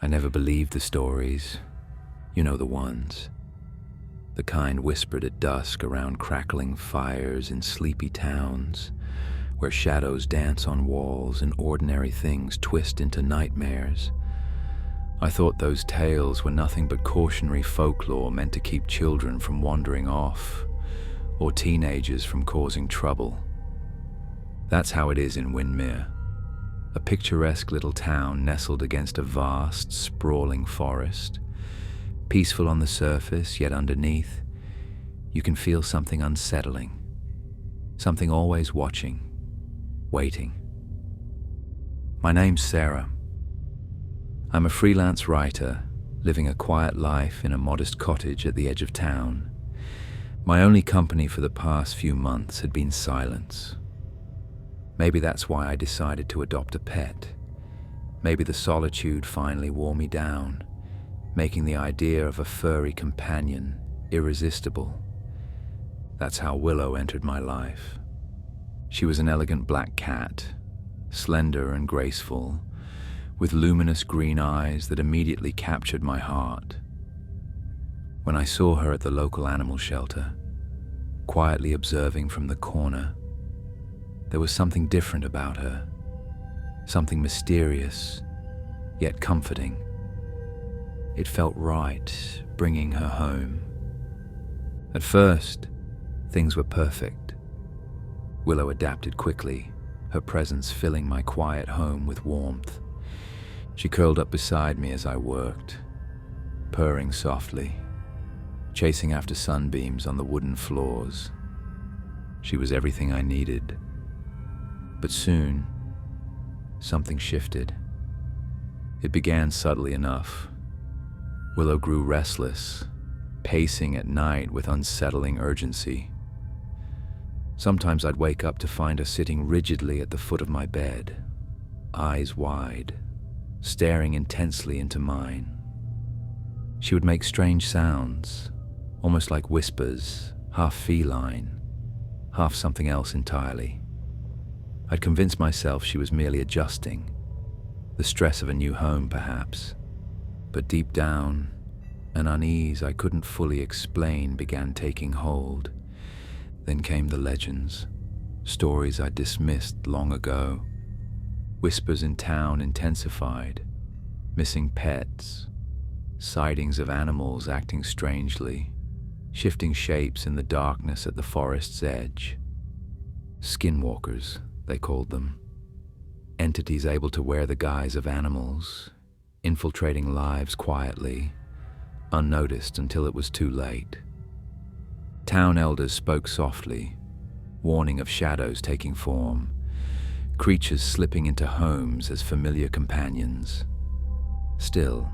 I never believed the stories. You know the ones. The kind whispered at dusk around crackling fires in sleepy towns, where shadows dance on walls and ordinary things twist into nightmares. I thought those tales were nothing but cautionary folklore meant to keep children from wandering off, or teenagers from causing trouble. That's how it is in Windermere, a picturesque little town nestled against a vast, sprawling forest. Peaceful on the surface, yet underneath, you can feel something unsettling, something always watching, waiting. My name's Sarah. I'm a freelance writer, living a quiet life in a modest cottage at the edge of town. My only company for the past few months had been silence. Maybe that's why I decided to adopt a pet. Maybe the solitude finally wore me down, making the idea of a furry companion irresistible. That's how Willow entered my life. She was an elegant black cat, slender and graceful, with luminous green eyes that immediately captured my heart. When I saw her at the local animal shelter, quietly observing from the corner, there was something different about her, something mysterious, yet comforting. It felt right, bringing her home. At first, things were perfect. Willow adapted quickly, her presence filling my quiet home with warmth. She curled up beside me as I worked, purring softly, chasing after sunbeams on the wooden floors. She was everything I needed. But soon, something shifted. It began subtly enough. Willow grew restless, pacing at night with unsettling urgency. Sometimes I'd wake up to find her sitting rigidly at the foot of my bed, eyes wide, staring intensely into mine. She would make strange sounds, almost like whispers, half feline, half something else entirely. I'd convinced myself she was merely adjusting, the stress of a new home perhaps. But deep down, an unease I couldn't fully explain began taking hold. Then came the legends, stories I dismissed long ago. Whispers in town intensified, missing pets, sightings of animals acting strangely, shifting shapes in the darkness at the forest's edge. Skinwalkers, they called them. Entities able to wear the guise of animals, infiltrating lives quietly, unnoticed until it was too late. Town elders spoke softly, warning of shadows taking form, creatures slipping into homes as familiar companions. Still,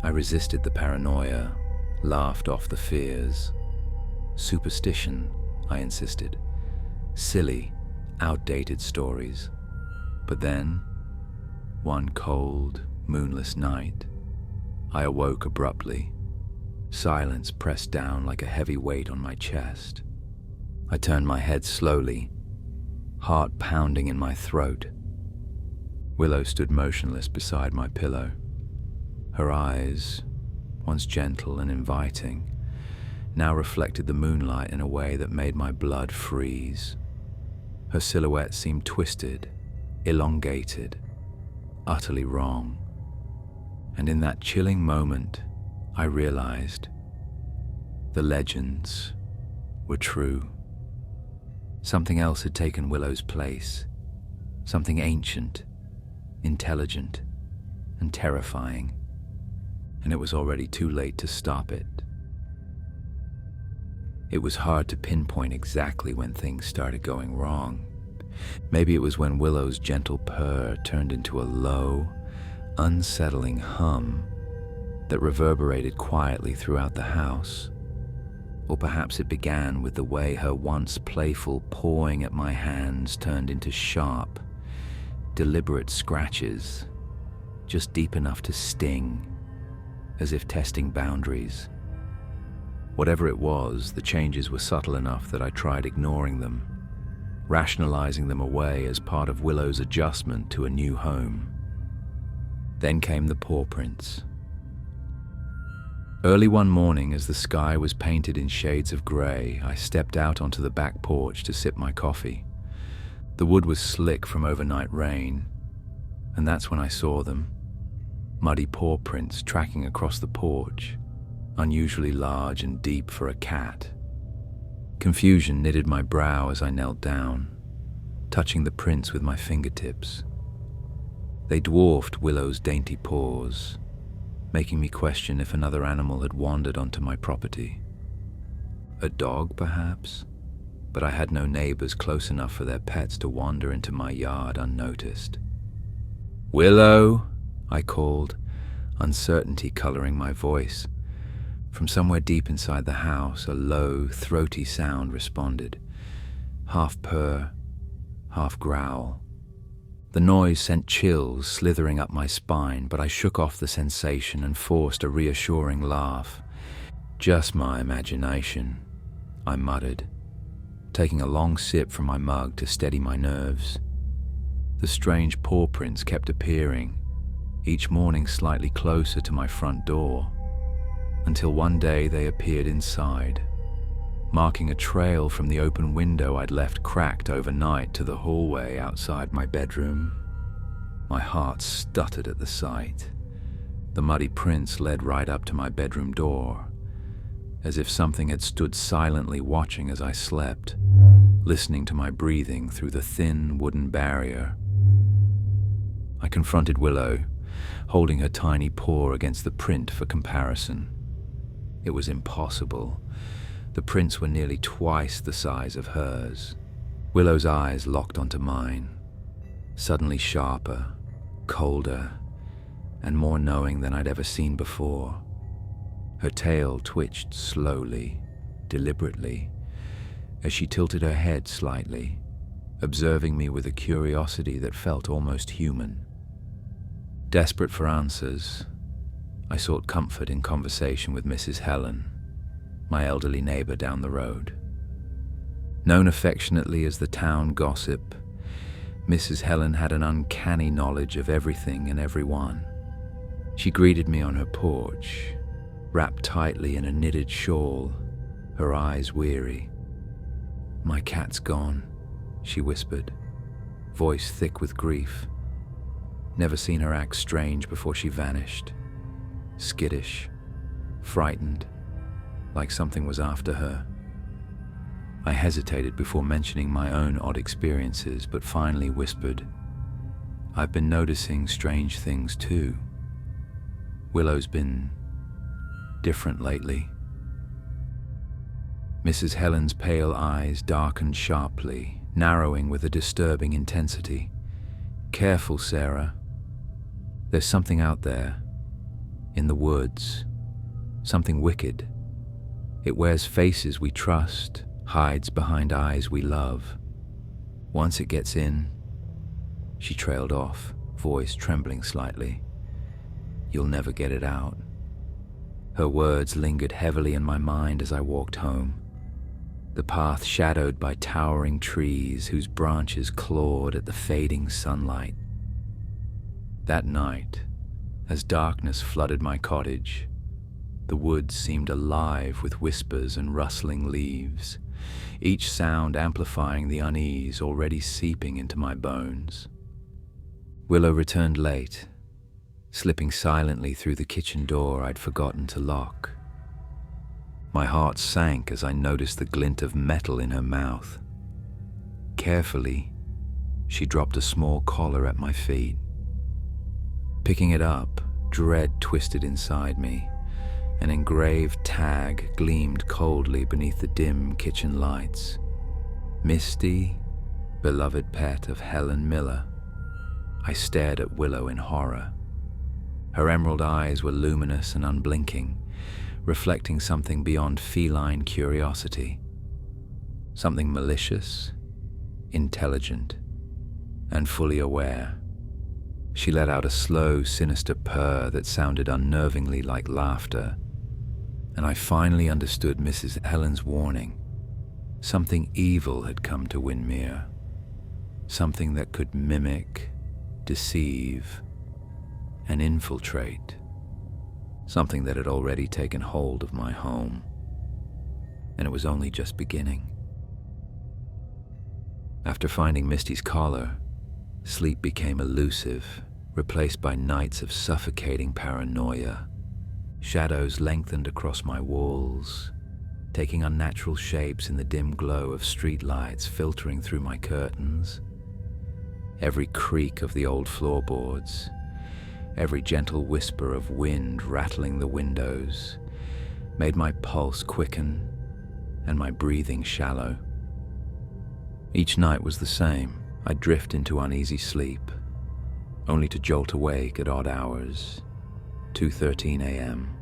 I resisted the paranoia, laughed off the fears. Superstition, I insisted. Silly, outdated stories. But then, one cold, moonless night, I awoke abruptly. Silence pressed down like a heavy weight on my chest. I turned my head slowly, heart pounding in my throat. Willow stood motionless beside my pillow. Her eyes, once gentle and inviting, now reflected the moonlight in a way that made my blood freeze. Her silhouette seemed twisted, elongated, utterly wrong. And in that chilling moment, I realized the legends were true. Something else had taken Willow's place, something ancient, intelligent, and terrifying, and it was already too late to stop it. It was hard to pinpoint exactly when things started going wrong. Maybe it was when Willow's gentle purr turned into a low, unsettling hum that reverberated quietly throughout the house. Or perhaps it began with the way her once playful pawing at my hands turned into sharp, deliberate scratches, just deep enough to sting, as if testing boundaries. Whatever it was, the changes were subtle enough that I tried ignoring them, rationalizing them away as part of Willow's adjustment to a new home. Then came the paw prints. Early one morning, as the sky was painted in shades of grey, I stepped out onto the back porch to sip my coffee. The wood was slick from overnight rain, and that's when I saw them. Muddy paw prints tracking across the porch, unusually large and deep for a cat. Confusion knitted my brow as I knelt down, touching the prints with my fingertips. They dwarfed Willow's dainty paws, making me question if another animal had wandered onto my property. A dog, perhaps? But I had no neighbors close enough for their pets to wander into my yard unnoticed. "Willow," I called, uncertainty coloring my voice. From somewhere deep inside the house, a low, throaty sound responded, half purr, half growl. The noise sent chills slithering up my spine, but I shook off the sensation and forced a reassuring laugh. "Just my imagination," I muttered, taking a long sip from my mug to steady my nerves. The strange paw prints kept appearing, each morning slightly closer to my front door, until one day they appeared inside, marking a trail from the open window I'd left cracked overnight to the hallway outside my bedroom. My heart stuttered at the sight. The muddy prints led right up to my bedroom door, as if something had stood silently watching as I slept, listening to my breathing through the thin wooden barrier. I confronted Willow, holding her tiny paw against the print for comparison. It was impossible. The prints were nearly twice the size of hers. Willow's eyes locked onto mine, suddenly sharper, colder, and more knowing than I'd ever seen before. Her tail twitched slowly, deliberately, as she tilted her head slightly, observing me with a curiosity that felt almost human. Desperate for answers, I sought comfort in conversation with Mrs. Helen, my elderly neighbor down the road. Known affectionately as the town gossip, Mrs. Helen had an uncanny knowledge of everything and everyone. She greeted me on her porch, wrapped tightly in a knitted shawl, her eyes weary. "My cat's gone," she whispered, voice thick with grief. Never seen her act strange before she vanished. Skittish, frightened, like something was after her. I hesitated before mentioning my own odd experiences, but finally whispered, "I've been noticing strange things too. Willow's been different lately." Mrs. Helen's pale eyes darkened sharply, narrowing with a disturbing intensity. "Careful, Sarah. There's something out there, in the woods, something wicked. It wears faces we trust, hides behind eyes we love. Once it gets in," she trailed off, voice trembling slightly, "you'll never get it out." Her words lingered heavily in my mind as I walked home, the path shadowed by towering trees whose branches clawed at the fading sunlight. That night, as darkness flooded my cottage, the woods seemed alive with whispers and rustling leaves, each sound amplifying the unease already seeping into my bones. Willow returned late, slipping silently through the kitchen door I'd forgotten to lock. My heart sank as I noticed the glint of metal in her mouth. Carefully, she dropped a small collar at my feet. Picking it up, dread twisted inside me. An engraved tag gleamed coldly beneath the dim kitchen lights. Misty, beloved pet of Helen Miller. I stared at Willow in horror. Her emerald eyes were luminous and unblinking, reflecting something beyond feline curiosity. Something malicious, intelligent, and fully aware. She let out a slow, sinister purr that sounded unnervingly like laughter, and I finally understood Mrs. Helen's warning. Something evil had come to Winmere. Something that could mimic, deceive, and infiltrate, something that had already taken hold of my home, and it was only just beginning. After finding Misty's collar, sleep became elusive, replaced by nights of suffocating paranoia. Shadows lengthened across my walls, taking unnatural shapes in the dim glow of streetlights filtering through my curtains. Every creak of the old floorboards, every gentle whisper of wind rattling the windows, made my pulse quicken and my breathing shallow. Each night was the same. I'd drift into uneasy sleep, only to jolt awake at odd hours, 2:13 a.m.,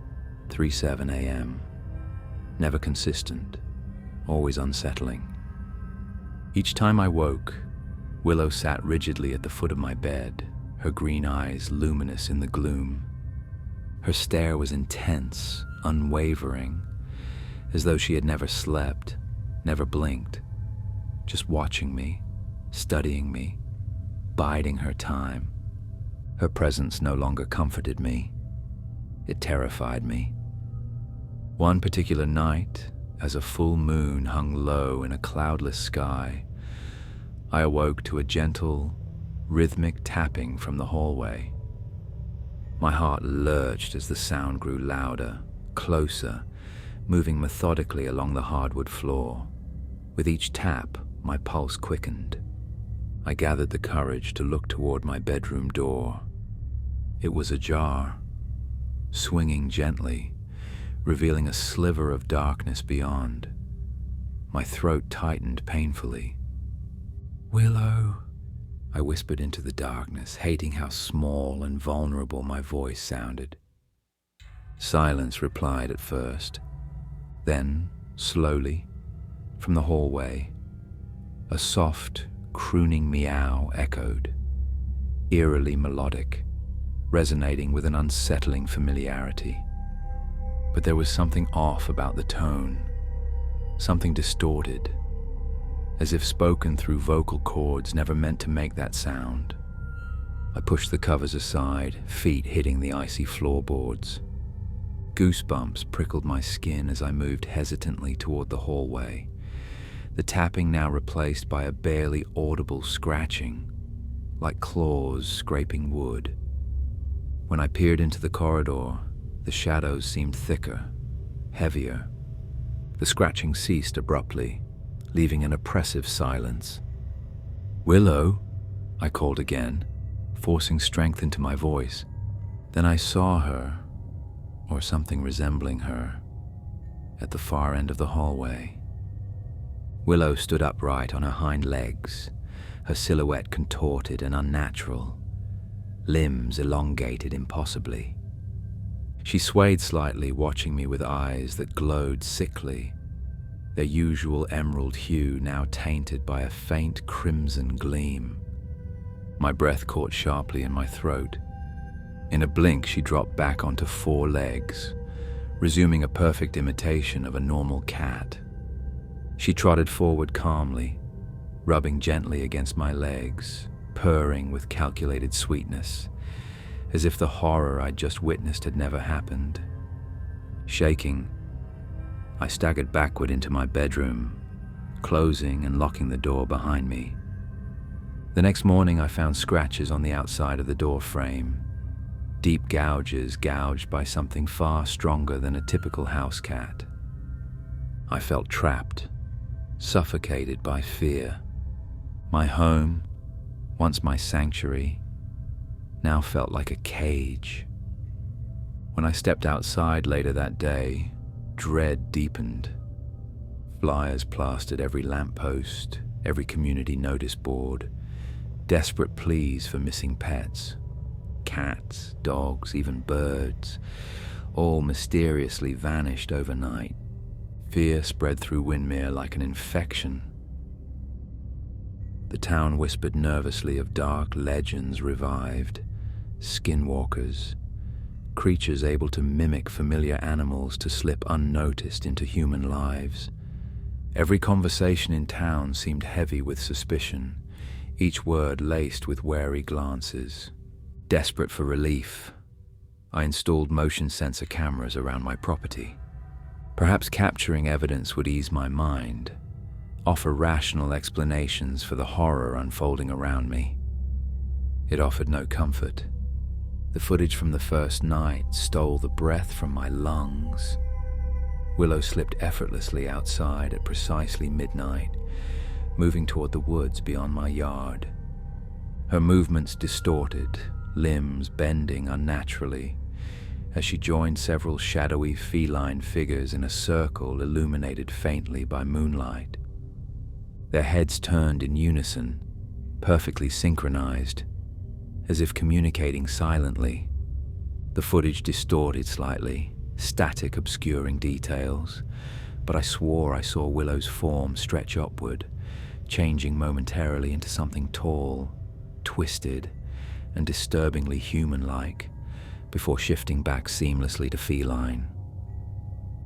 3:07 a.m., never consistent, always unsettling. Each time I woke, Willow sat rigidly at the foot of my bed, her green eyes luminous in the gloom. Her stare was intense, unwavering, as though she had never slept, never blinked, just watching me, studying me, biding her time. Her presence no longer comforted me. It terrified me. One particular night, as a full moon hung low in a cloudless sky, I awoke to a gentle, rhythmic tapping from the hallway. My heart lurched as the sound grew louder, closer, moving methodically along the hardwood floor. With each tap, my pulse quickened. I gathered the courage to look toward my bedroom door. It was ajar, swinging gently, revealing a sliver of darkness beyond. My throat tightened painfully. "Willow," I whispered into the darkness, hating how small and vulnerable my voice sounded. Silence replied at first. Then, slowly, from the hallway, a soft, crooning meow echoed, eerily melodic, resonating with an unsettling familiarity. But there was something off about the tone, something distorted, as if spoken through vocal cords never meant to make that sound. I pushed the covers aside, feet hitting the icy floorboards. Goosebumps prickled my skin as I moved hesitantly toward the hallway, the tapping now replaced by a barely audible scratching, like claws scraping wood. When I peered into the corridor, the shadows seemed thicker, heavier. The scratching ceased abruptly, leaving an oppressive silence. "Willow," I called again, forcing strength into my voice. Then I saw her, or something resembling her, at the far end of the hallway. Willow stood upright on her hind legs, her silhouette contorted and unnatural, limbs elongated impossibly. She swayed slightly, watching me with eyes that glowed sickly, their usual emerald hue now tainted by a faint crimson gleam. My breath caught sharply in my throat. In a blink, she dropped back onto 4 legs, resuming a perfect imitation of a normal cat. She trotted forward calmly, rubbing gently against my legs, purring with calculated sweetness, as if the horror I'd just witnessed had never happened. Shaking, I staggered backward into my bedroom, closing and locking the door behind me. The next morning, I found scratches on the outside of the door frame, deep gouges gouged by something far stronger than a typical house cat. I felt trapped, suffocated by fear. My home, once my sanctuary, now felt like a cage. When I stepped outside later that day, dread deepened. Flyers plastered every lamppost, every community notice board, desperate pleas for missing pets. Cats, dogs, even birds, all mysteriously vanished overnight. Fear spread through Windermere like an infection. The town whispered nervously of dark legends revived, skinwalkers, creatures able to mimic familiar animals to slip unnoticed into human lives. Every conversation in town seemed heavy with suspicion, each word laced with wary glances. Desperate for relief, I installed motion sensor cameras around my property. Perhaps capturing evidence would ease my mind, offer rational explanations for the horror unfolding around me. It offered no comfort. The footage from the first night stole the breath from my lungs. Willow slipped effortlessly outside at precisely midnight, moving toward the woods beyond my yard. Her movements distorted, limbs bending unnaturally, as she joined several shadowy feline figures in a circle illuminated faintly by moonlight. Their heads turned in unison, perfectly synchronized, as if communicating silently. The footage distorted slightly, static obscuring details, but I swore I saw Willow's form stretch upward, changing momentarily into something tall, twisted, and disturbingly human-like, before shifting back seamlessly to feline.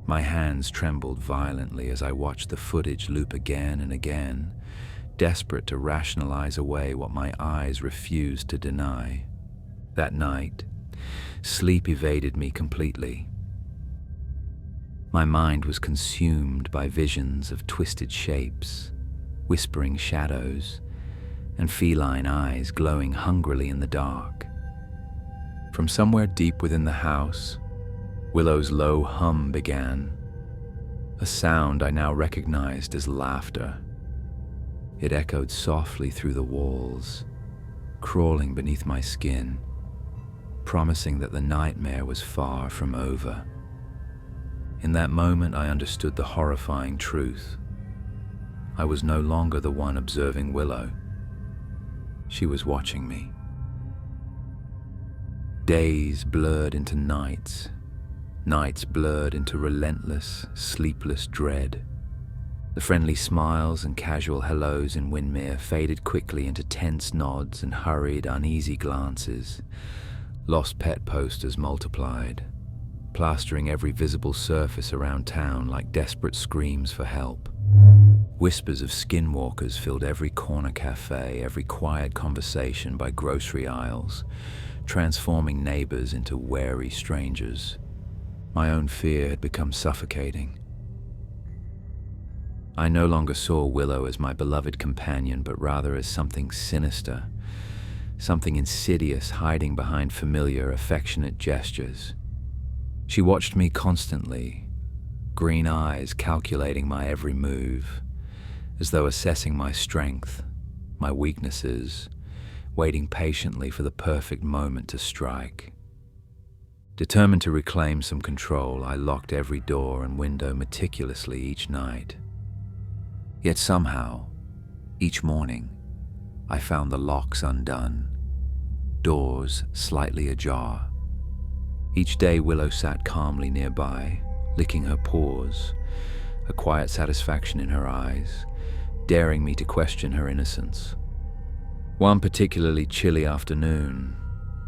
My hands trembled violently as I watched the footage loop again and again, desperate to rationalize away what my eyes refused to deny. That night, sleep evaded me completely. My mind was consumed by visions of twisted shapes, whispering shadows, and feline eyes glowing hungrily in the dark. From somewhere deep within the house, Willow's low hum began, a sound I now recognized as laughter. It echoed softly through the walls, crawling beneath my skin, promising that the nightmare was far from over. In that moment, I understood the horrifying truth. I was no longer the one observing Willow. She was watching me. Days blurred into nights, nights blurred into relentless, sleepless dread. The friendly smiles and casual hellos in Windermere faded quickly into tense nods and hurried, uneasy glances. Lost pet posters multiplied, plastering every visible surface around town like desperate screams for help. Whispers of skinwalkers filled every corner cafe, every quiet conversation by grocery aisles, transforming neighbors into wary strangers. My own fear had become suffocating. I no longer saw Willow as my beloved companion, but rather as something sinister, something insidious hiding behind familiar, affectionate gestures. She watched me constantly, green eyes calculating my every move, as though assessing my strength, my weaknesses, waiting patiently for the perfect moment to strike. Determined to reclaim some control, I locked every door and window meticulously each night. Yet somehow, each morning, I found the locks undone, doors slightly ajar. Each day Willow sat calmly nearby, licking her paws, a quiet satisfaction in her eyes, daring me to question her innocence. One particularly chilly afternoon,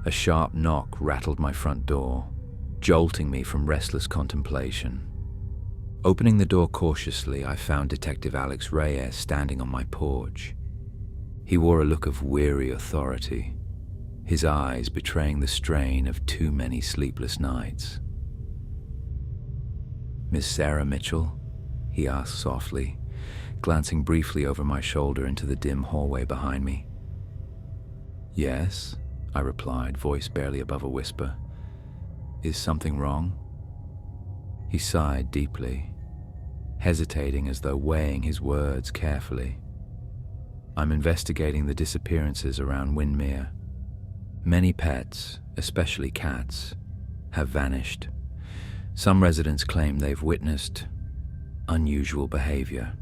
a sharp knock rattled my front door, jolting me from restless contemplation. Opening the door cautiously, I found Detective Alex Reyes standing on my porch. He wore a look of weary authority, his eyes betraying the strain of too many sleepless nights. "Miss Sarah Mitchell?" he asked softly, glancing briefly over my shoulder into the dim hallway behind me. "Yes," I replied, voice barely above a whisper. "Is something wrong?" He sighed deeply, hesitating as though weighing his words carefully. "I'm investigating the disappearances around Windermere. Many pets, especially cats, have vanished. Some residents claim they've witnessed unusual behavior.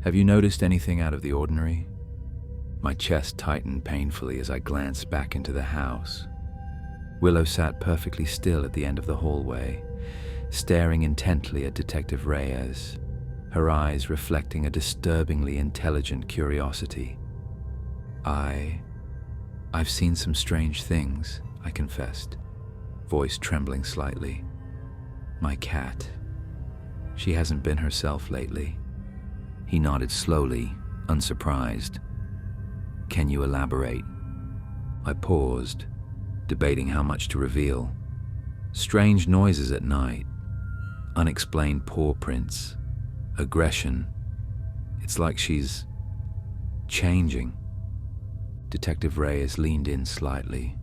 Have you noticed anything out of the ordinary?" My chest tightened painfully as I glanced back into the house. Willow sat perfectly still at the end of the hallway, staring intently at Detective Reyes, her eyes reflecting a disturbingly intelligent curiosity. I've seen some strange things," I confessed, voice trembling slightly. "My cat. She hasn't been herself lately." He nodded slowly, unsurprised. "Can you elaborate?" I paused, debating how much to reveal. Strange noises at night, unexplained paw prints, aggression. It's like she's changing. Detective Reyes leaned in slightly,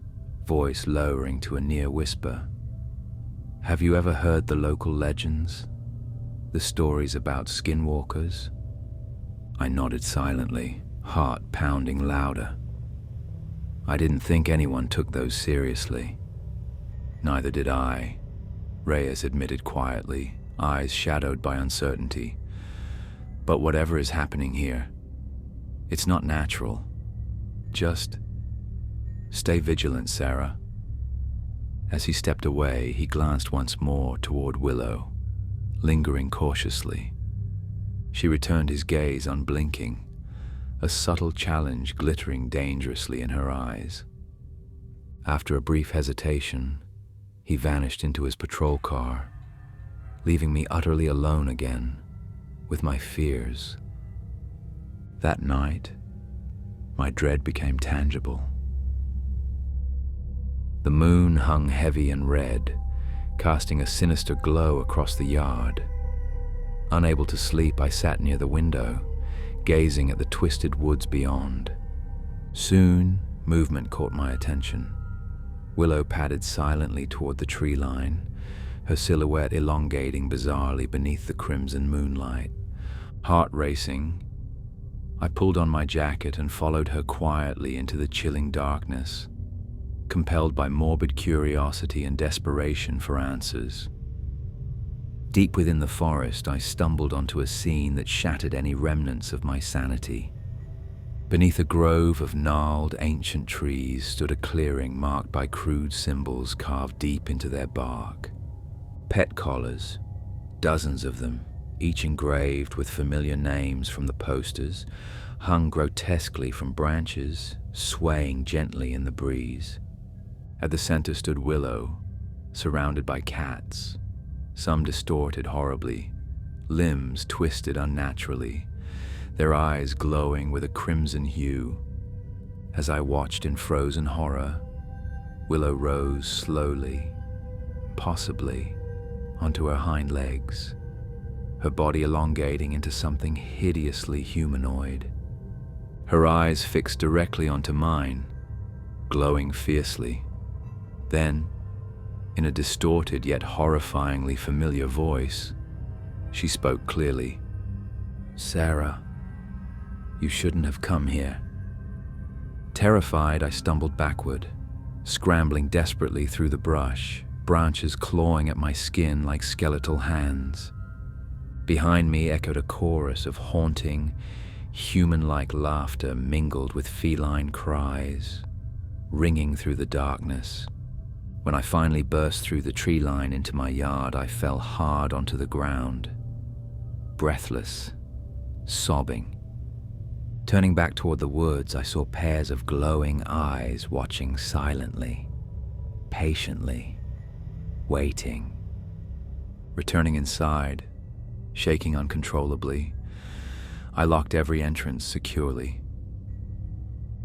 voice lowering to a near whisper. Have you ever heard the local legends? The stories about skinwalkers? I nodded silently, heart pounding louder. I didn't think anyone took those seriously. Neither did I, Reyes admitted quietly, eyes shadowed by uncertainty. But whatever is happening here, it's not natural. Just stay vigilant, Sarah. As he stepped away, he glanced once more toward Willow, lingering cautiously. She returned his gaze unblinking, a subtle challenge glittering dangerously in her eyes. After a brief hesitation, he vanished into his patrol car, leaving me utterly alone again with my fears. That night, my dread became tangible. The moon hung heavy and red, casting a sinister glow across the yard. Unable to sleep, I sat near the window, gazing at the twisted woods beyond. Soon, movement caught my attention. Willow padded silently toward the tree line, her silhouette elongating bizarrely beneath the crimson moonlight. Heart racing, I pulled on my jacket and followed her quietly into the chilling darkness, compelled by morbid curiosity and desperation for answers. Deep within the forest, I stumbled onto a scene that shattered any remnants of my sanity. Beneath a grove of gnarled, ancient trees stood a clearing marked by crude symbols carved deep into their bark. Pet collars, dozens of them, each engraved with familiar names from the posters, hung grotesquely from branches, swaying gently in the breeze. At the center stood Willow, surrounded by cats, some distorted horribly, limbs twisted unnaturally, their eyes glowing with a crimson hue. As I watched in frozen horror, Willow rose slowly, possibly onto her hind legs, her body elongating into something hideously humanoid. Her eyes fixed directly onto mine, glowing fiercely. Then, in a distorted yet horrifyingly familiar voice, she spoke clearly. "Sarah, you shouldn't have come here." Terrified, I stumbled backward, scrambling desperately through the brush, branches clawing at my skin like skeletal hands. Behind me echoed a chorus of haunting, human-like laughter mingled with feline cries, ringing through the darkness. When I finally burst through the tree line into my yard, I fell hard onto the ground, breathless, sobbing. Turning back toward the woods, I saw pairs of glowing eyes watching silently, patiently, waiting. Returning inside, shaking uncontrollably, I locked every entrance securely.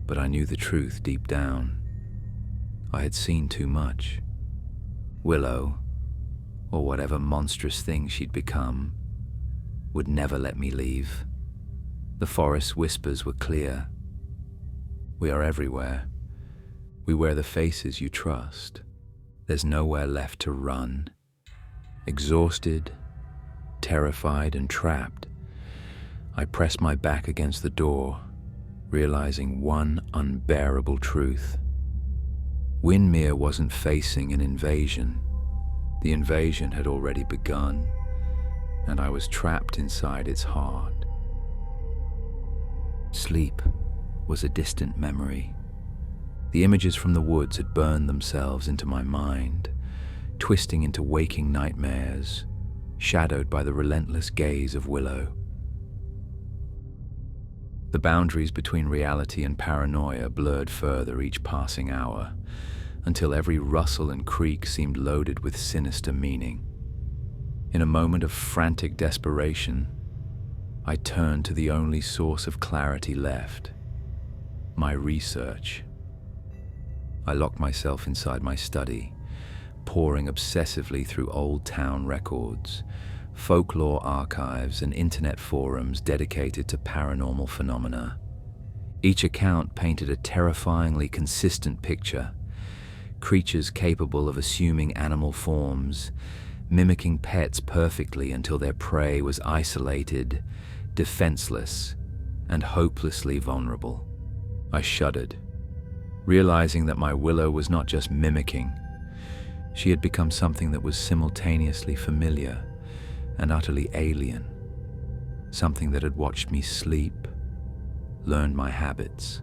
But I knew the truth deep down. I had seen too much. Willow, or whatever monstrous thing she'd become, would never let me leave. The forest's whispers were clear. We are everywhere. We wear the faces you trust. There's nowhere left to run. Exhausted, terrified, and trapped, I pressed my back against the door, realizing one unbearable truth. Winmere wasn't facing an invasion. The invasion had already begun, and I was trapped inside its heart. Sleep was a distant memory. The images from the woods had burned themselves into my mind, twisting into waking nightmares, shadowed by the relentless gaze of Willow. The boundaries between reality and paranoia blurred further each passing hour, until every rustle and creak seemed loaded with sinister meaning. In a moment of frantic desperation, I turned to the only source of clarity left: my research. I locked myself inside my study, poring obsessively through old town records, folklore archives, and internet forums dedicated to paranormal phenomena. Each account painted a terrifyingly consistent picture: creatures capable of assuming animal forms, mimicking pets perfectly until their prey was isolated, defenseless, and hopelessly vulnerable. I shuddered, realizing that my Willow was not just mimicking. She had become something that was simultaneously familiar and utterly alien, something that had watched me sleep, learned my habits,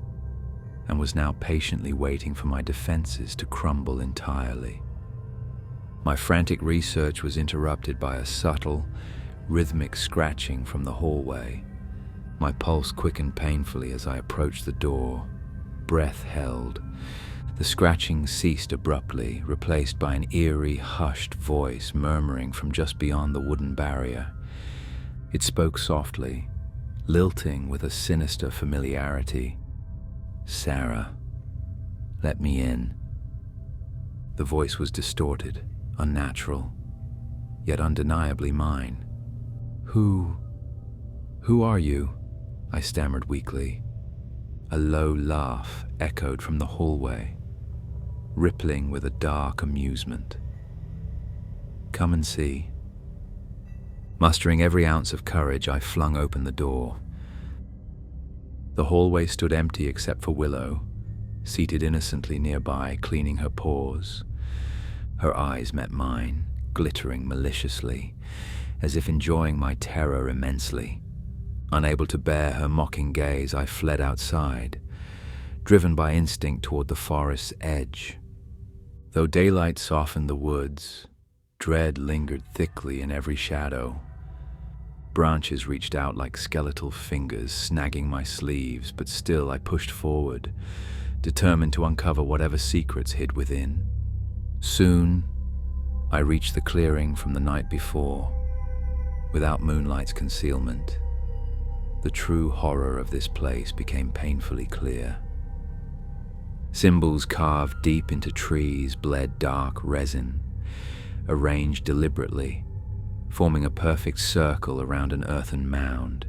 and was now patiently waiting for my defenses to crumble entirely. My frantic research was interrupted by a subtle, rhythmic scratching from the hallway. My pulse quickened painfully as I approached the door, breath held. The scratching ceased abruptly, replaced by an eerie, hushed voice murmuring from just beyond the wooden barrier. It spoke softly, lilting with a sinister familiarity. "Sarah, let me in." The voice was distorted, unnatural, yet undeniably mine. Who are you?" I stammered weakly. A low laugh echoed from the hallway, rippling with a dark amusement. "Come and see." Mustering every ounce of courage, I flung open the door. The hallway stood empty except for Willow, seated innocently nearby, cleaning her paws. Her eyes met mine, glittering maliciously, as if enjoying my terror immensely. Unable to bear her mocking gaze, I fled outside, driven by instinct toward the forest's edge. Though daylight softened the woods, dread lingered thickly in every shadow. Branches reached out like skeletal fingers, snagging my sleeves, but still I pushed forward, determined to uncover whatever secrets hid within. Soon, I reached the clearing from the night before, without moonlight's concealment. The true horror of this place became painfully clear. Symbols carved deep into trees bled dark resin, arranged deliberately, forming a perfect circle around an earthen mound.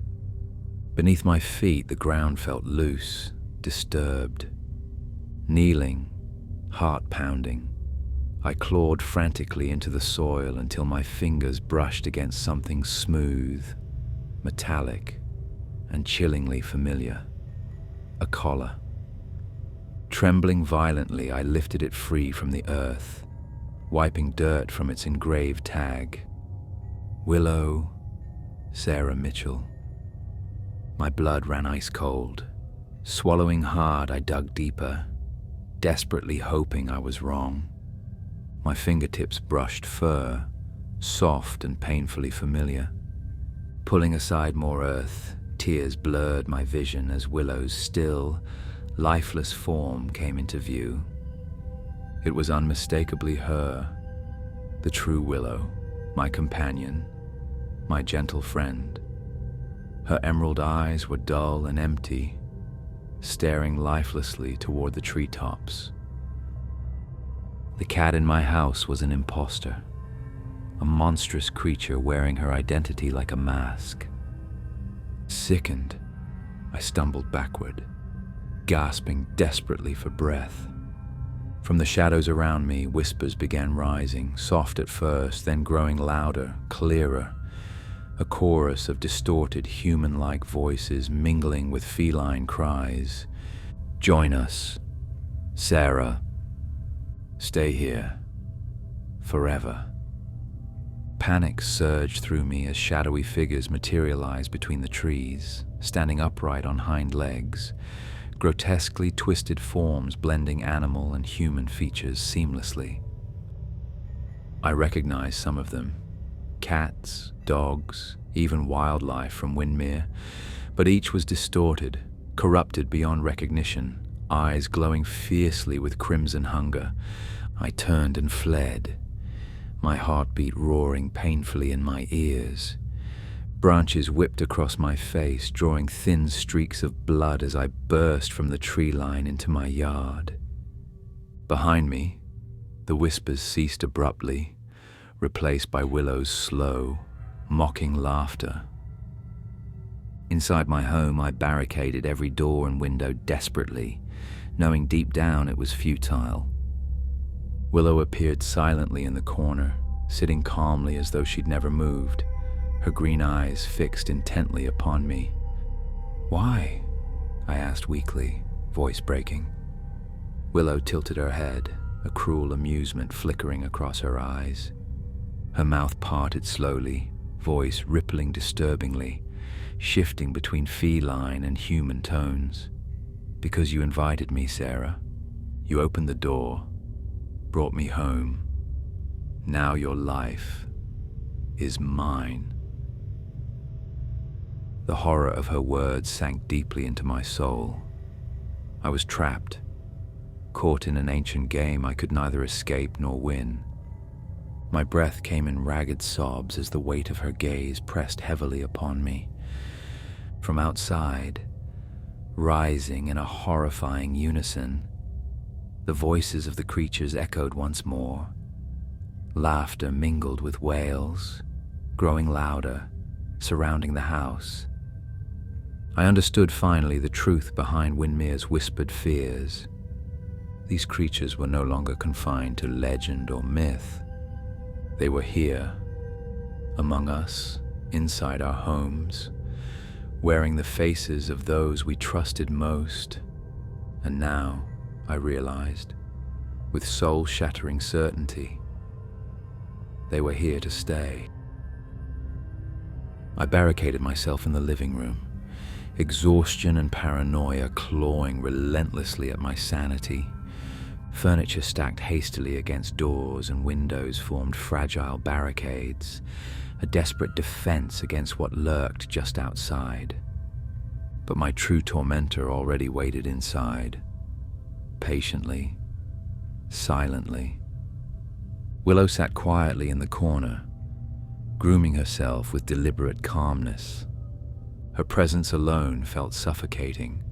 Beneath my feet, the ground felt loose, disturbed. Kneeling, heart pounding, I clawed frantically into the soil until my fingers brushed against something smooth, metallic, and chillingly familiar. A collar. Trembling violently, I lifted it free from the earth, wiping dirt from its engraved tag. Willow, Sarah Mitchell. My blood ran ice cold. Swallowing hard, I dug deeper, desperately hoping I was wrong. My fingertips brushed fur, soft and painfully familiar. Pulling aside more earth, tears blurred my vision as Willow's still, lifeless form came into view. It was unmistakably her, the true Willow, my companion, my gentle friend. Her emerald eyes were dull and empty, staring lifelessly toward the treetops. The cat in my house was an imposter, a monstrous creature wearing her identity like a mask. Sickened, I stumbled backward, gasping desperately for breath. From the shadows around me, whispers began rising, soft at first, then growing louder, clearer. A chorus of distorted, human-like voices mingling with feline cries. "Join us. Sarah. Stay here. Forever." Panic surged through me as shadowy figures materialized between the trees, standing upright on hind legs, grotesquely twisted forms blending animal and human features seamlessly. I recognized some of them. Cats, dogs, even wildlife from Windermere, but each was distorted, corrupted beyond recognition, eyes glowing fiercely with crimson hunger. I turned and fled, my heartbeat roaring painfully in my ears. Branches whipped across my face, drawing thin streaks of blood as I burst from the tree line into my yard. Behind me, the whispers ceased abruptly, replaced by Willow's slow, mocking laughter. Inside my home, I barricaded every door and window desperately, knowing deep down it was futile. Willow appeared silently in the corner, sitting calmly as though she'd never moved, her green eyes fixed intently upon me. "Why?" I asked weakly, voice breaking. Willow tilted her head, a cruel amusement flickering across her eyes. Her mouth parted slowly, voice rippling disturbingly, shifting between feline and human tones. "Because you invited me, Sarah. You opened the door, brought me home. Now your life is mine." The horror of her words sank deeply into my soul. I was trapped, caught in an ancient game I could neither escape nor win. My breath came in ragged sobs as the weight of her gaze pressed heavily upon me. From outside, rising in a horrifying unison, the voices of the creatures echoed once more. Laughter mingled with wails, growing louder, surrounding the house. I understood finally the truth behind Winmere's whispered fears. These creatures were no longer confined to legend or myth. They were here, among us, inside our homes, wearing the faces of those we trusted most. And now, I realized, with soul-shattering certainty, they were here to stay. I barricaded myself in the living room, exhaustion and paranoia clawing relentlessly at my sanity. Furniture stacked hastily against doors and windows formed fragile barricades, a desperate defense against what lurked just outside. But my true tormentor already waited inside, patiently, silently. Willow sat quietly in the corner, grooming herself with deliberate calmness. Her presence alone felt suffocating,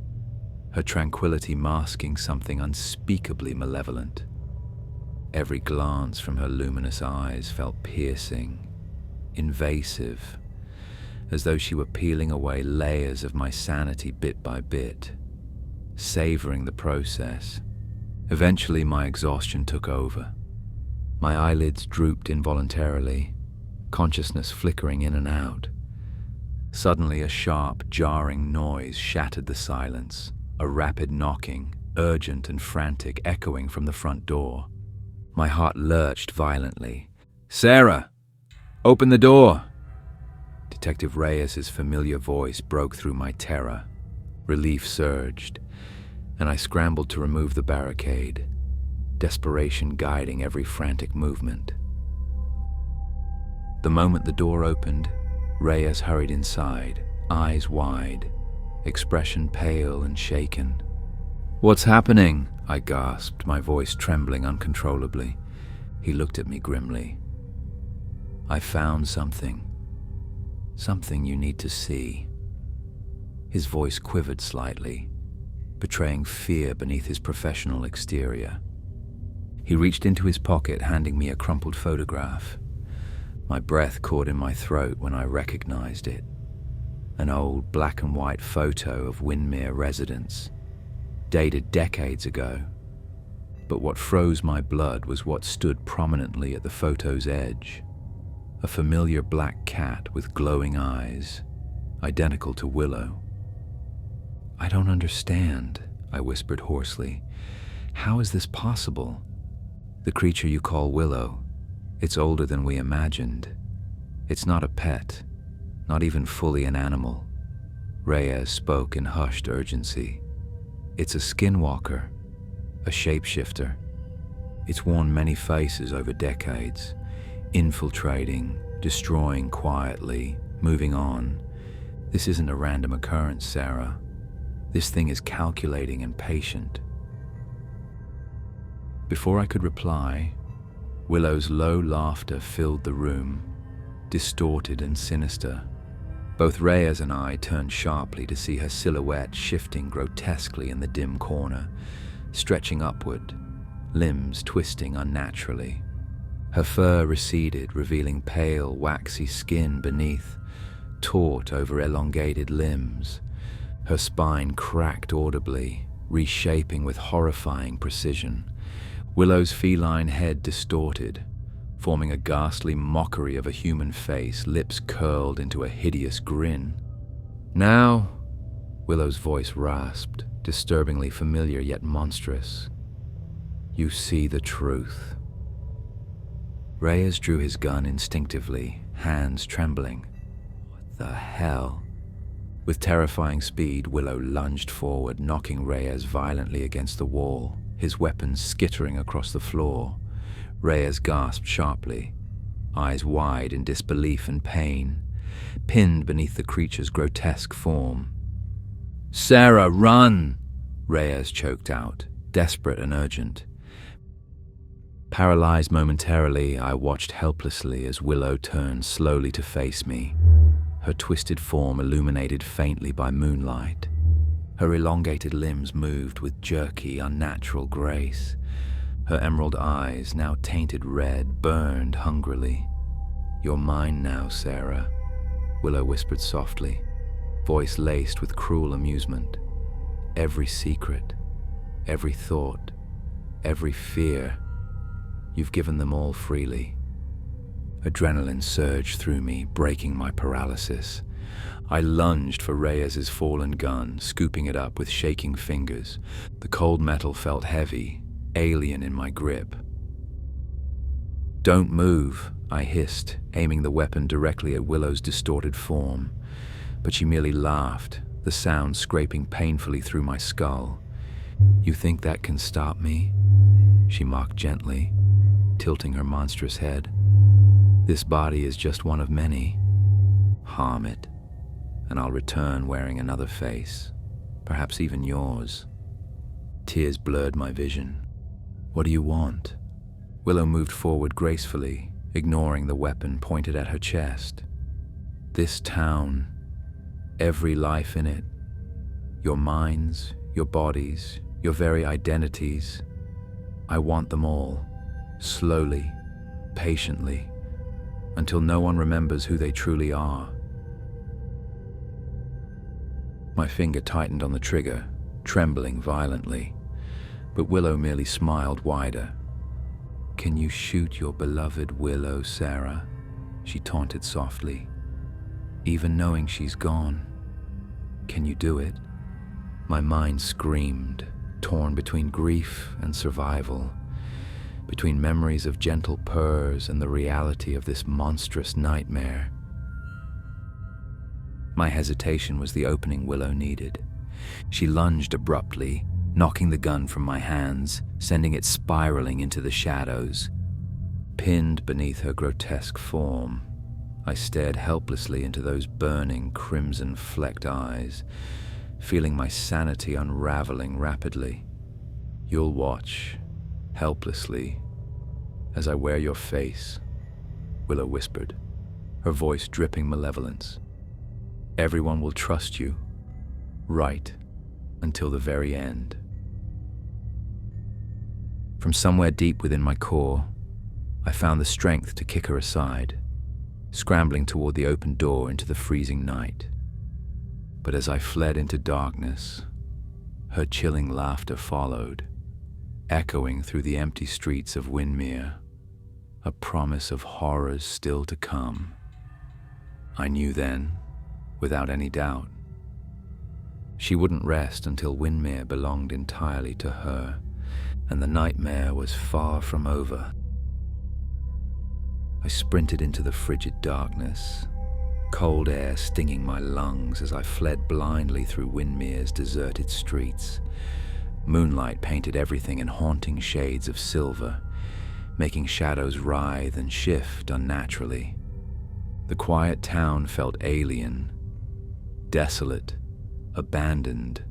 her tranquility masking something unspeakably malevolent. Every glance from her luminous eyes felt piercing, invasive, as though she were peeling away layers of my sanity bit by bit, savoring the process. Eventually, my exhaustion took over. My eyelids drooped involuntarily, consciousness flickering in and out. Suddenly, a sharp, jarring noise shattered the silence, a rapid knocking, urgent and frantic, echoing from the front door. My heart lurched violently. "Sarah! Open the door!" Detective Reyes's familiar voice broke through my terror. Relief surged, and I scrambled to remove the barricade, desperation guiding every frantic movement. The moment the door opened, Reyes hurried inside, eyes wide, expression pale and shaken. "What's happening?" I gasped, my voice trembling uncontrollably. He looked at me grimly. "I found something. Something you need to see." His voice quivered slightly, betraying fear beneath his professional exterior. He reached into his pocket, handing me a crumpled photograph. My breath caught in my throat when I recognized it. An old black and white photo of Winmere residence, dated decades ago. But what froze my blood was what stood prominently at the photo's edge. A familiar black cat with glowing eyes, identical to Willow. "I don't understand," I whispered hoarsely. "How is this possible? The creature you call Willow, it's older than we imagined. It's not a pet, not even fully an animal." Reyes spoke in hushed urgency. "It's a skinwalker, a shapeshifter. It's worn many faces over decades, infiltrating, destroying quietly, moving on. This isn't a random occurrence, Sarah. This thing is calculating and patient." Before I could reply, Willow's low laughter filled the room, distorted and sinister. Both Reyes and I turned sharply to see her silhouette shifting grotesquely in the dim corner, stretching upward, limbs twisting unnaturally. Her fur receded, revealing pale, waxy skin beneath, taut over elongated limbs. Her spine cracked audibly, reshaping with horrifying precision. Willow's feline head distorted, forming a ghastly mockery of a human face, lips curled into a hideous grin. "Now," Willow's voice rasped, disturbingly familiar yet monstrous, "you see the truth." Reyes drew his gun instinctively, hands trembling. What the hell? With terrifying speed, Willow lunged forward, knocking Reyes violently against the wall, his weapon skittering across the floor. Reyes gasped sharply, eyes wide in disbelief and pain, pinned beneath the creature's grotesque form. "Sarah, run!" Reyes choked out, desperate and urgent. Paralyzed momentarily, I watched helplessly as Willow turned slowly to face me, her twisted form illuminated faintly by moonlight. Her elongated limbs moved with jerky, unnatural grace. Her emerald eyes, now tainted red, burned hungrily. "You're mine now, Sarah," Willow whispered softly, voice laced with cruel amusement. "Every secret, every thought, every fear, you've given them all freely." Adrenaline surged through me, breaking my paralysis. I lunged for Reyes's fallen gun, scooping it up with shaking fingers. The cold metal felt heavy, alien in my grip. "Don't move," I hissed, aiming the weapon directly at Willow's distorted form. But she merely laughed, the sound scraping painfully through my skull. "You think that can stop me?" she mocked gently, tilting her monstrous head. "This body is just one of many. Harm it, and I'll return wearing another face, perhaps even yours." Tears blurred my vision. "What do you want?" Willow moved forward gracefully, ignoring the weapon pointed at her chest. "This town, every life in it, your minds, your bodies, your very identities, I want them all, slowly, patiently, until no one remembers who they truly are." My finger tightened on the trigger, trembling violently, but Willow merely smiled wider. "Can you shoot your beloved Willow, Sarah?" she taunted softly. "Even knowing she's gone, can you do it?" My mind screamed, torn between grief and survival, between memories of gentle purrs and the reality of this monstrous nightmare. My hesitation was the opening Willow needed. She lunged abruptly, knocking the gun from my hands, sending it spiraling into the shadows. Pinned beneath her grotesque form, I stared helplessly into those burning, crimson-flecked eyes, feeling my sanity unraveling rapidly. "You'll watch, helplessly, as I wear your face," Willow whispered, her voice dripping malevolence. "Everyone will trust you, right until the very end." From somewhere deep within my core, I found the strength to kick her aside, scrambling toward the open door into the freezing night. But as I fled into darkness, her chilling laughter followed, echoing through the empty streets of Windermere, a promise of horrors still to come. I knew then, without any doubt, she wouldn't rest until Windermere belonged entirely to her, and the nightmare was far from over. I sprinted into the frigid darkness, cold air stinging my lungs as I fled blindly through Windermere's deserted streets. Moonlight painted everything in haunting shades of silver, making shadows writhe and shift unnaturally. The quiet town felt alien, desolate, abandoned,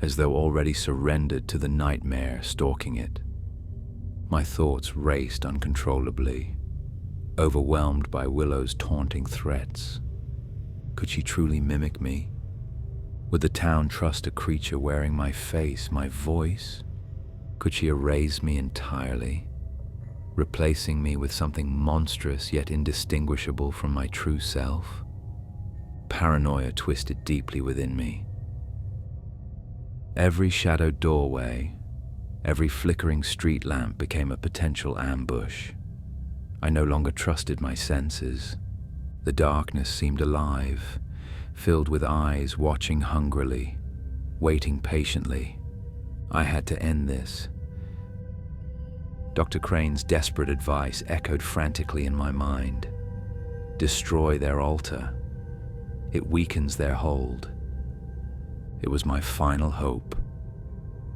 as though already surrendered to the nightmare stalking it. My thoughts raced uncontrollably, overwhelmed by Willow's taunting threats. Could she truly mimic me? Would the town trust a creature wearing my face, my voice? Could she erase me entirely, replacing me with something monstrous yet indistinguishable from my true self? Paranoia twisted deeply within me. Every shadowed doorway, every flickering street lamp became a potential ambush. I no longer trusted my senses. The darkness seemed alive, filled with eyes watching hungrily, waiting patiently. I had to end this. Dr. Crane's desperate advice echoed frantically in my mind. Destroy their altar. It weakens their hold. It was my final hope,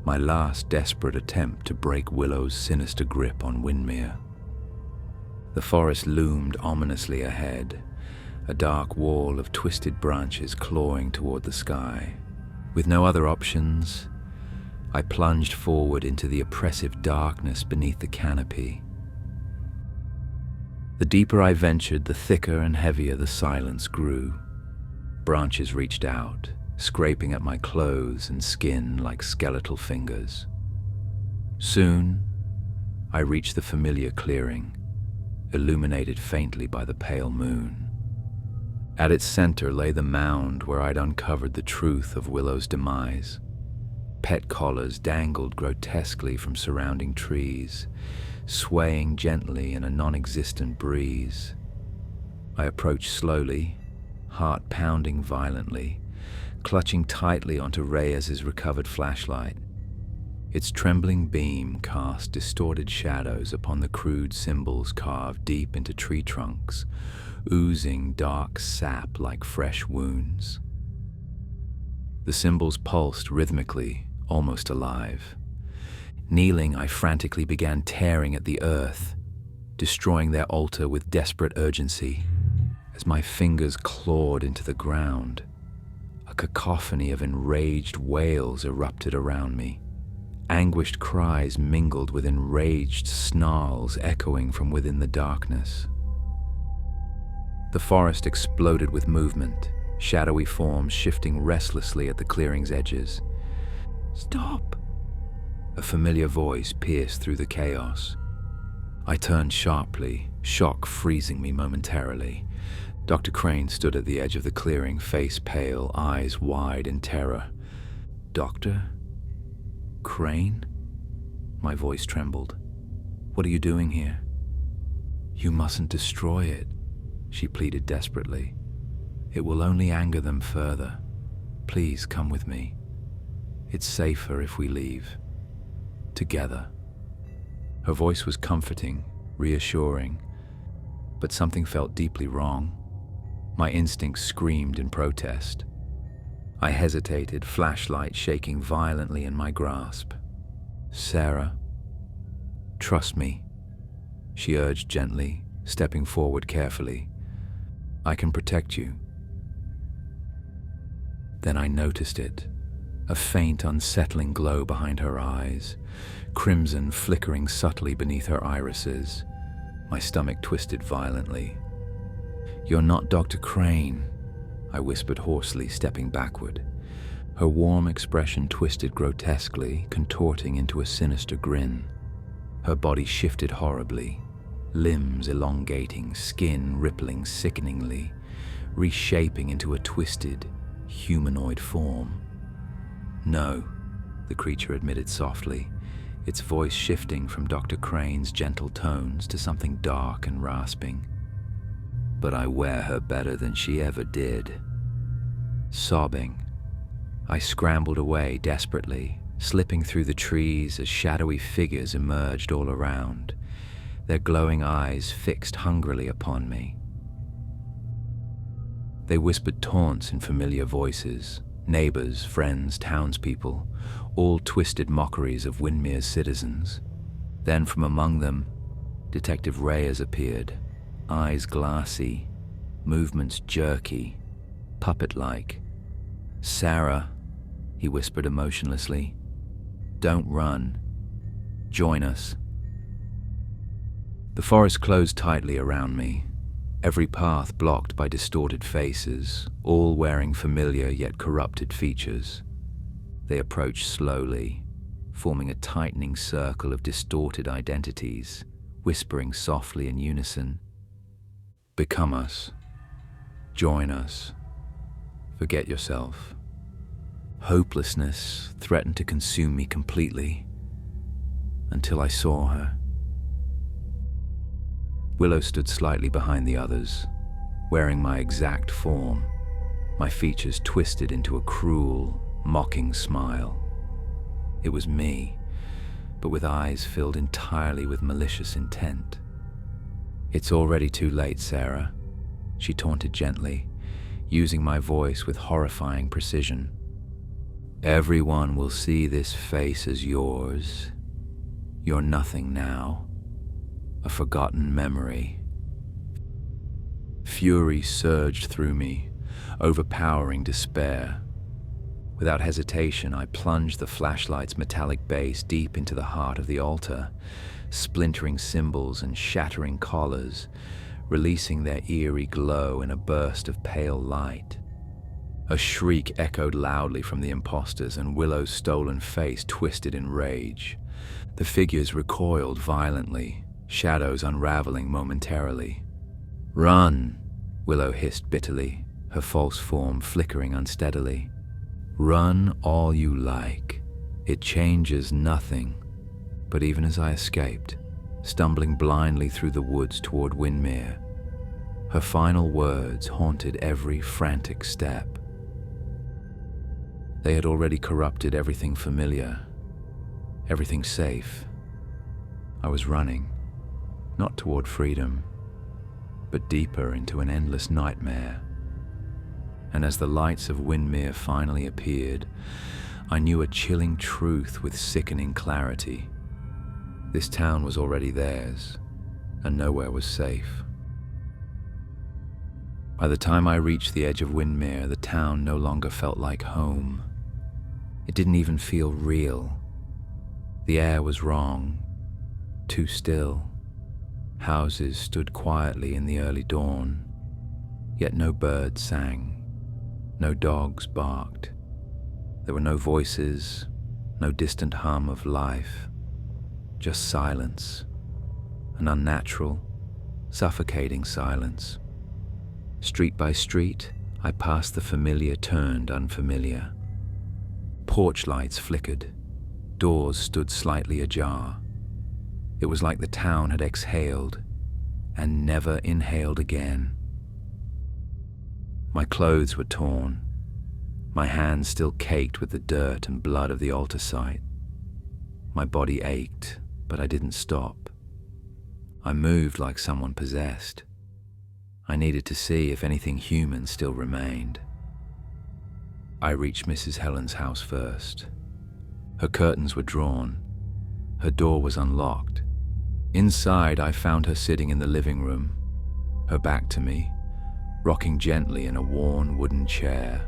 my last desperate attempt to break Willow's sinister grip on Windermere. The forest loomed ominously ahead, a dark wall of twisted branches clawing toward the sky. With no other options, I plunged forward into the oppressive darkness beneath the canopy. The deeper I ventured, the thicker and heavier the silence grew. Branches reached out, scraping at my clothes and skin like skeletal fingers. Soon, I reached the familiar clearing, illuminated faintly by the pale moon. At its center lay the mound where I'd uncovered the truth of Willow's demise. Pet collars dangled grotesquely from surrounding trees, swaying gently in a non-existent breeze. I approached slowly, heart pounding violently, clutching tightly onto Reyes's recovered flashlight. Its trembling beam cast distorted shadows upon the crude symbols carved deep into tree trunks, oozing dark sap like fresh wounds. The symbols pulsed rhythmically, almost alive. Kneeling, I frantically began tearing at the earth, destroying their altar with desperate urgency. As my fingers clawed into the ground, a cacophony of enraged wails erupted around me. Anguished cries mingled with enraged snarls echoing from within the darkness. The forest exploded with movement, shadowy forms shifting restlessly at the clearing's edges. "Stop!" A familiar voice pierced through the chaos. I turned sharply, shock freezing me momentarily. Dr. Crane stood at the edge of the clearing, face pale, eyes wide in terror. "Doctor? Crane?" My voice trembled. "What are you doing here?" "You mustn't destroy it," she pleaded desperately. "It will only anger them further. Please come with me. It's safer if we leave. Together." Her voice was comforting, reassuring, but something felt deeply wrong. My instincts screamed in protest. I hesitated, flashlight shaking violently in my grasp. "Sarah, trust me," she urged gently, stepping forward carefully. "I can protect you." Then I noticed it, a faint, unsettling glow behind her eyes, crimson flickering subtly beneath her irises. My stomach twisted violently. "You're not Dr. Crane," I whispered hoarsely, stepping backward. Her warm expression twisted grotesquely, contorting into a sinister grin. Her body shifted horribly, limbs elongating, skin rippling sickeningly, reshaping into a twisted, humanoid form. "No," the creature admitted softly, its voice shifting from Dr. Crane's gentle tones to something dark and rasping. "But I wear her better than she ever did." Sobbing, I scrambled away desperately, slipping through the trees as shadowy figures emerged all around, their glowing eyes fixed hungrily upon me. They whispered taunts in familiar voices, neighbors, friends, townspeople, all twisted mockeries of Windermere's citizens. Then from among them, Detective Reyes appeared, eyes glassy, movements jerky, puppet-like. "Sarah," he whispered emotionlessly, "don't run. Join us." The forest closed tightly around me, every path blocked by distorted faces, all wearing familiar yet corrupted features. They approached slowly, forming a tightening circle of distorted identities, whispering softly in unison, "Become us. Join us. Forget yourself." Hopelessness threatened to consume me completely, until I saw her. Willow stood slightly behind the others, wearing my exact form, my features twisted into a cruel, mocking smile. It was me, but with eyes filled entirely with malicious intent. "It's already too late, Sarah," she taunted gently, using my voice with horrifying precision. "Everyone will see this face as yours. You're nothing now, a forgotten memory." Fury surged through me, overpowering despair. Without hesitation, I plunged the flashlight's metallic base deep into the heart of the altar, splintering symbols and shattering collars, releasing their eerie glow in a burst of pale light. A shriek echoed loudly from the imposters, and Willow's stolen face twisted in rage. The figures recoiled violently, shadows unraveling momentarily. "Run!" Willow hissed bitterly, her false form flickering unsteadily. "Run all you like. It changes nothing." But even as I escaped, stumbling blindly through the woods toward Windmere, her final words haunted every frantic step. They had already corrupted everything familiar, everything safe. I was running, not toward freedom, but deeper into an endless nightmare. And as the lights of Windmere finally appeared, I knew a chilling truth with sickening clarity. This town was already theirs, and nowhere was safe. By the time I reached the edge of Windmere, the town no longer felt like home. It didn't even feel real. The air was wrong, too still. Houses stood quietly in the early dawn, yet no birds sang, no dogs barked. There were no voices, no distant hum of life, just silence, an unnatural, suffocating silence. Street by street, I passed the familiar turned unfamiliar. Porch lights flickered, doors stood slightly ajar. It was like the town had exhaled and never inhaled again. My clothes were torn, my hands still caked with the dirt and blood of the altar site. My body ached, but I didn't stop. I moved like someone possessed. I needed to see if anything human still remained. I reached Mrs. Helen's house first. Her curtains were drawn. Her door was unlocked. Inside, I found her sitting in the living room, her back to me, rocking gently in a worn wooden chair.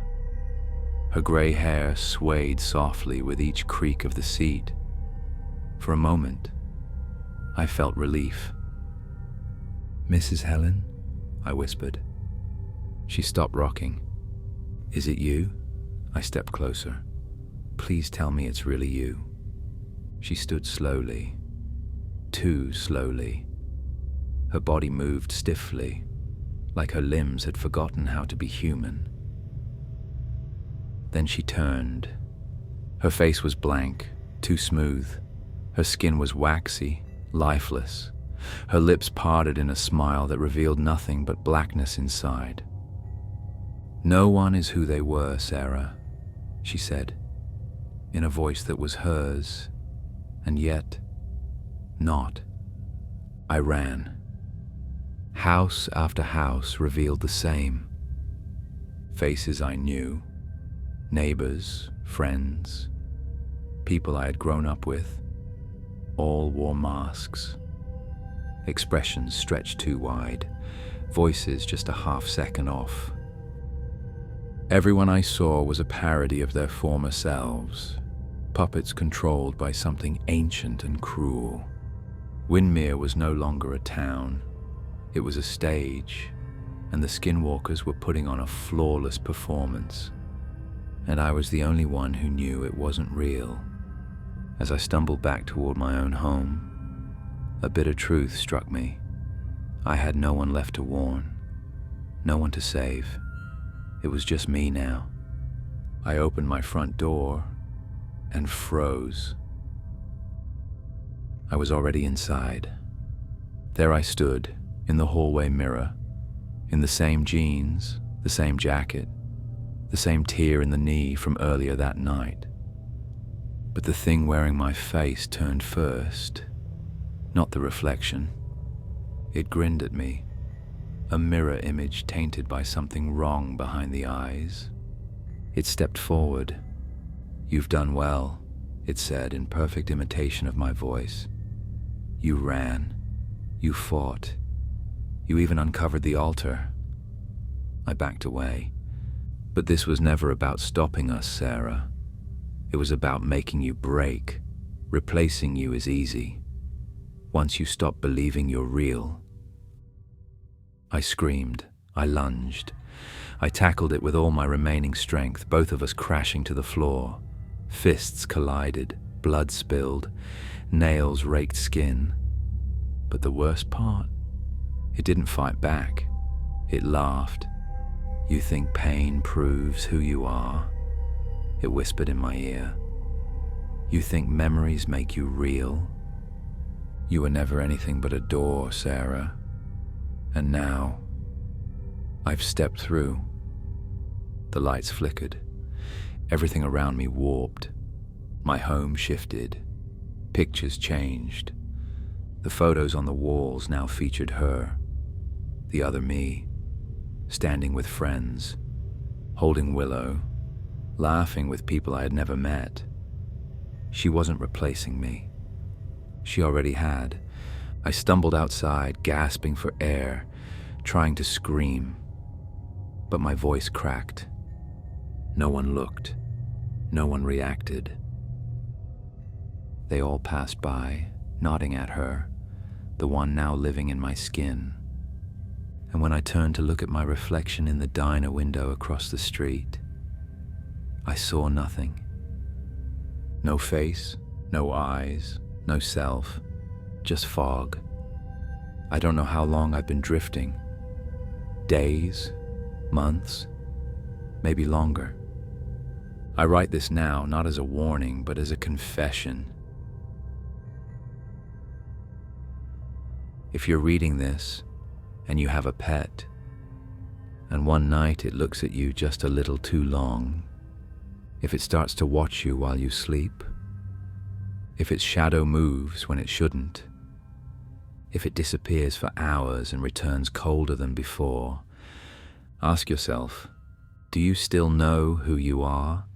Her gray hair swayed softly with each creak of the seat. For a moment, I felt relief. "Mrs. Helen?" I whispered. She stopped rocking. "Is it you?" I stepped closer. "Please tell me it's really you." She stood slowly, too slowly. Her body moved stiffly, like her limbs had forgotten how to be human. Then she turned. Her face was blank, too smooth. Her skin was waxy, lifeless. Her lips parted in a smile that revealed nothing but blackness inside. "No one is who they were, Sarah," she said, in a voice that was hers, and yet not. I ran. House after house revealed the same. Faces I knew, neighbors, friends, people I had grown up with, all wore masks. Expressions stretched too wide, voices just a half second off. Everyone I saw was a parody of their former selves, puppets controlled by something ancient and cruel. Windmere was no longer a town. It was a stage, and the Skinwalkers were putting on a flawless performance. And I was the only one who knew it wasn't real. As I stumbled back toward my own home, a bitter truth struck me. I had no one left to warn, no one to save. It was just me now. I opened my front door and froze. I was already inside. There I stood, in the hallway mirror, in the same jeans, the same jacket, the same tear in the knee from earlier that night. But the thing wearing my face turned first, not the reflection. It grinned at me, a mirror image tainted by something wrong behind the eyes. It stepped forward. "You've done well," it said in perfect imitation of my voice. "You ran. You fought. You even uncovered the altar." I backed away. "But this was never about stopping us, Sarah. It was about making you break. Replacing you is easy. Once you stop believing you're real." I screamed. I lunged. I tackled it with all my remaining strength, both of us crashing to the floor. Fists collided, blood spilled, nails raked skin. But the worst part? It didn't fight back. It laughed. "You think pain proves who you are?" It whispered in my ear. "You think memories make you real? You were never anything but a door, Sarah. And now, I've stepped through." The lights flickered. Everything around me warped. My home shifted. Pictures changed. The photos on the walls now featured her, the other me, standing with friends, holding Willow, laughing with people I had never met. She wasn't replacing me. She already had. I stumbled outside, gasping for air, trying to scream. But my voice cracked. No one looked. No one reacted. They all passed by, nodding at her, the one now living in my skin. And when I turned to look at my reflection in the diner window across the street, I saw nothing. No face, no eyes, no self, just fog. I don't know how long I've been drifting. Days, months, maybe longer. I write this now not as a warning, but as a confession. If you're reading this and you have a pet, and one night it looks at you just a little too long, if it starts to watch you while you sleep, if its shadow moves when it shouldn't, if it disappears for hours and returns colder than before, ask yourself, do you still know who you are?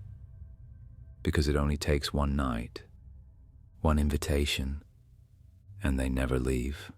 Because it only takes one night, one invitation, and they never leave.